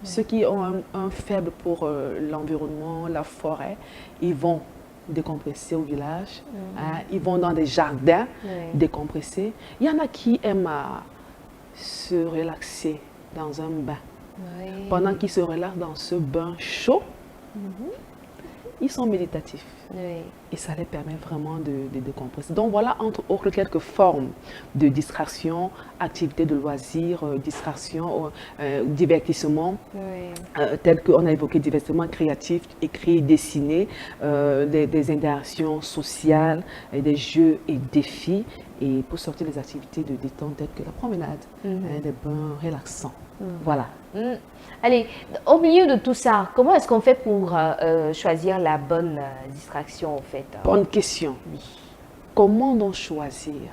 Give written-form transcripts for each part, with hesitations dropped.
Ceux qui ont un faible pour l'environnement, la forêt, ils vont décompresser au village, hein, ils vont dans des jardins décompresser. Il y en a qui aiment se relaxer dans un bain. Pendant qu'ils se relaxent dans ce bain chaud, ils sont méditatifs. Et ça les permet vraiment de décompresser. Donc voilà, entre autres, quelques formes de distraction, activités de loisirs, distraction, divertissement, tels qu'on a évoqué, divertissement créatif, écrit, dessiné, des interactions sociales, des jeux et défis, et pour sortir des activités de détente telles que la promenade, des bains relaxants. Voilà. Allez, au milieu de tout ça, comment est-ce qu'on fait pour choisir la bonne distraction, en fait? Bonne question. Oui. Comment donc choisir?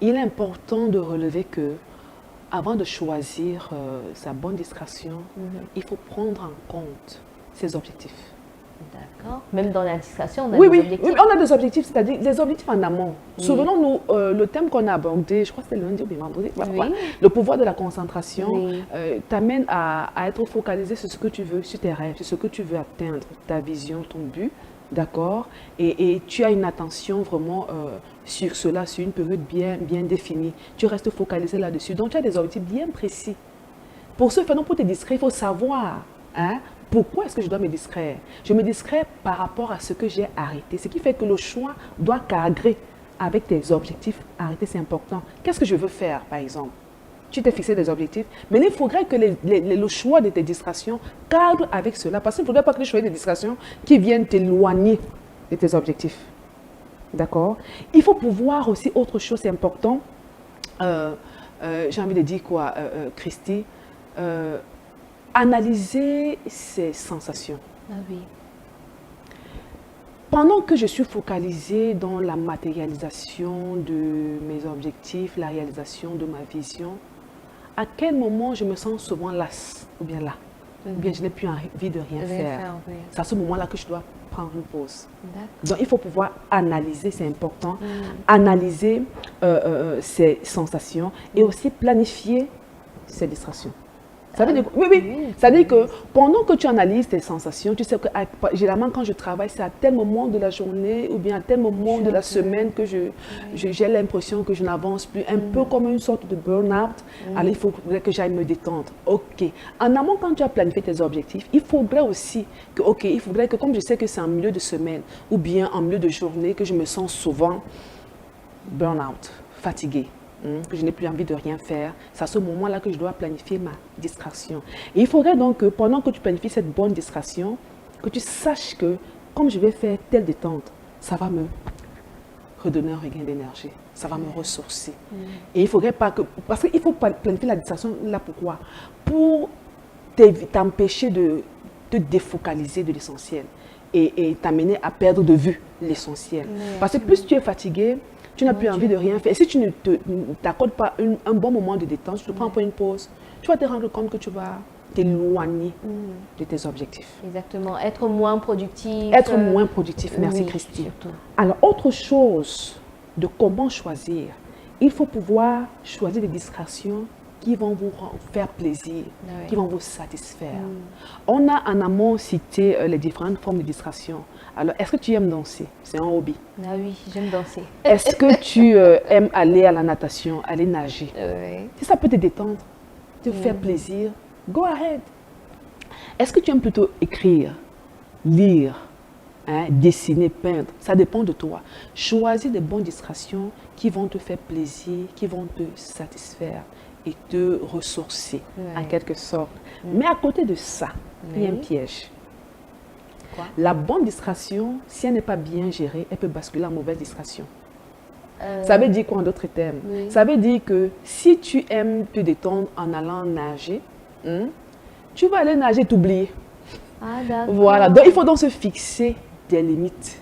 Il est important de relever que, avant de choisir sa bonne distraction, il faut prendre en compte ses objectifs. D'accord. Même dans la distraction, on a Oui, des oui, objectifs. oui, on a des objectifs, c'est-à-dire des objectifs en amont. Souvenons-nous, le thème qu'on a abordé, je crois que c'était lundi ou bien vendredi, le pouvoir de la concentration t'amène à être focalisé sur ce que tu veux, sur tes rêves, sur ce que tu veux atteindre, ta vision, ton but, d'accord? Et tu as une attention vraiment sur cela, sur une période bien définie. Tu restes focalisé là-dessus. Donc, tu as des objectifs bien précis. Pour ce faire, pour te distraire, il faut savoir, hein, pourquoi est-ce que je dois me distraire? Je me distrais par rapport à ce que j'ai arrêté. Ce qui fait que le choix doit cadrer avec tes objectifs. Arrêter, c'est important. Qu'est-ce que je veux faire, par exemple? Tu t'es fixé des objectifs, mais il faudrait que le choix de tes distractions cadre avec cela. Parce qu'il ne faudrait pas que tu choisisses des distractions qui viennent t'éloigner de tes objectifs. D'accord? Il faut pouvoir aussi, autre chose, c'est important. J'ai envie de dire quoi, Christy? Analyser ses sensations. Ah oui. Pendant que je suis focalisée dans la matérialisation de mes objectifs, la réalisation de ma vision, à quel moment je me sens souvent lasse ou bien là, ou bien je n'ai plus envie de rien faire. C'est à ce moment-là que je dois prendre une pause. Donc il faut pouvoir analyser, c'est important, analyser ses sensations et aussi planifier ses distractions. Ça veut dire, ça veut dire que pendant que tu analyses tes sensations, tu sais que généralement quand je travaille, c'est à tel moment de la journée ou bien à tel moment de la semaine que j'ai l'impression que je n'avance plus, un peu comme une sorte de burn-out. Alors il faudrait que j'aille me détendre. Ok. En amont, quand tu as planifié tes objectifs, il faudrait aussi que, il faudrait que comme je sais que c'est en milieu de semaine ou bien en milieu de journée que je me sens souvent burn-out, fatiguée, que je n'ai plus envie de rien faire, c'est à ce moment-là que je dois planifier ma distraction. Et il faudrait donc que pendant que tu planifies cette bonne distraction, que tu saches que comme je vais faire telle détente, ça va me redonner un regain d'énergie, ça va me ressourcer. Et il ne faudrait pas que... Parce qu'il faut planifier la distraction, là pourquoi? Pour t'empêcher de te défocaliser de l'essentiel et t'amener à perdre de vue l'essentiel. Parce que plus tu es fatigué, tu n'as plus envie de rien faire. Et si tu ne t'accordes pas un bon moment de détente, tu te prends pas une pause, tu vas te rendre compte que tu vas t'éloigner de tes objectifs. Exactement. Être moins productif. Être moins productif, merci Christine. Surtout. Alors, autre chose de comment choisir, il faut pouvoir choisir des distractions qui vont vous faire plaisir, qui vont vous satisfaire. On a en amont cité les différentes formes de distraction. Alors, est-ce que tu aimes danser? C'est un hobby. Ah oui, j'aime danser. Est-ce que tu aimes aller à la natation, aller nager? Si ça peut te détendre, te faire plaisir, go ahead. Est-ce que tu aimes plutôt écrire, lire, dessiner, peindre? Ça dépend de toi. Choisis des bonnes distractions qui vont te faire plaisir, qui vont te satisfaire et te ressourcer en quelque sorte. Mais à côté de ça, il y a un piège. Quoi? La bonne distraction, si elle n'est pas bien gérée, elle peut basculer en mauvaise distraction. Ça veut dire quoi en d'autres termes? Ça veut dire que si tu aimes te détendre en allant nager, tu vas aller nager et t'oublier. Ah, d'accord. Voilà, donc il faut donc se fixer des limites.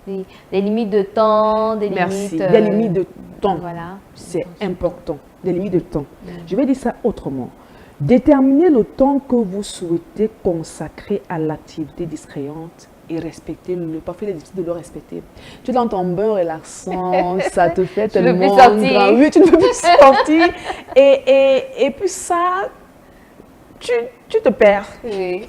Des limites de temps, des Merci. limites... Des limites de temps. Voilà. C'est important. Des limites de temps. Je vais dire ça autrement. Déterminez le temps que vous souhaitez consacrer à l'activité distrayante et respectez-le. Parfois, il est difficile de le respecter. Tu es dans ton bain relaxant, ça te fait tellement... Tu ne veux plus sortir. Oui, tu ne veux plus sortir. Et puis ça, tu te perds. Oui.